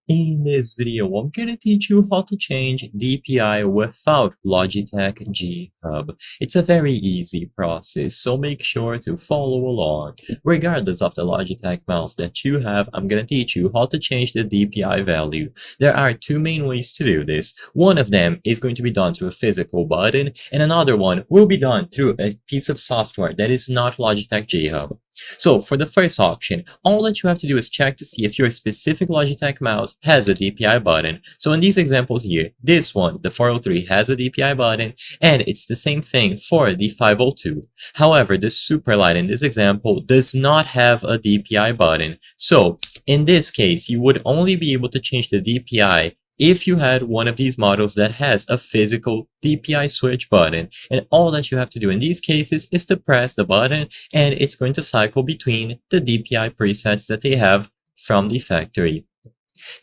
In this video, I'm gonna teach you how to change DPI without Logitech G Hub. It's a very easy process, so make sure to follow along. Regardless of the Logitech mouse that you have, I'm gonna teach you how to change the DPI value. There are two main ways to do this. One of them is going to be done through a physical button, and another one will be done through a piece of software that is not Logitech G Hub. So for the first option, all that you have to do is check to see if your specific Logitech mouse has a DPI button. So in these examples here, this one, the 403, has a DPI button, and it's the same thing for the 502. However, the Superlight in this example does not have a DPI button. So in this case, you would only be able to change the DPI if you had one of these models that has a physical DPI switch button. And all that you have to do in these cases is to press the button, and it's going to cycle between the DPI presets that they have from the factory.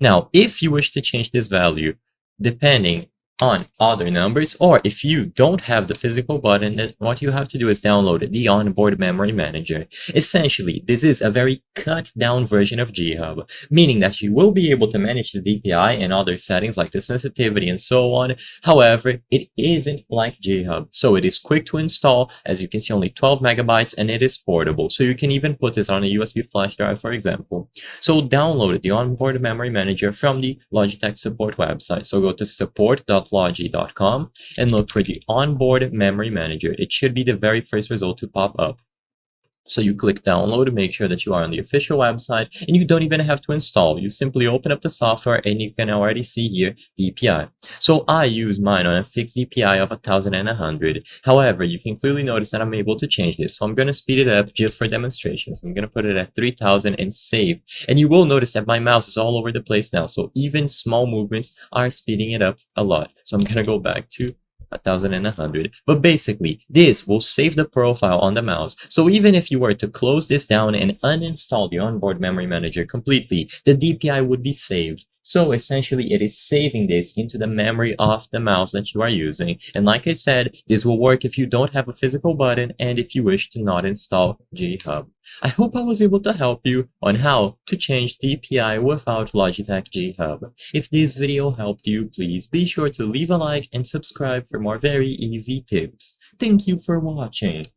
Now, if you wish to change this value, depending on other numbers, or if you don't have the physical button, then what you have to do is download the onboard memory manager. Essentially, this is a very cut down version of G Hub, meaning that you will be able to manage the DPI and other settings like the sensitivity and so on. However, it isn't like G Hub, so it is quick to install. As you can see, only 12 megabytes, and it is portable, so you can even put this on a USB flash drive, for example. So download the onboard memory manager from the Logitech support website. So go to support.logi.com and look for the onboard memory manager. It should be the very first result to pop up. So you click download, make sure that you are on the official website, and you don't even have to install. You simply open up the software and you can already see here DPI. So I use mine on a fixed DPI of 1100. However, you can clearly notice that I'm able to change this. So I'm going to speed it up just for demonstrations. I'm going to put it at 3000 and save. And you will notice that my mouse is all over the place now. So even small movements are speeding it up a lot. So I'm going to go back to 1100. But basically, this will save the profile on the mouse. So even if you were to close this down and uninstall the onboard memory manager completely, the DPI would be saved. So essentially, it is saving this into the memory of the mouse that you are using. And like I said, this will work if you don't have a physical button and if you wish to not install G Hub. I hope I was able to help you on how to change DPI without Logitech G Hub. If this video helped you, please be sure to leave a like and subscribe for more very easy tips. Thank you for watching.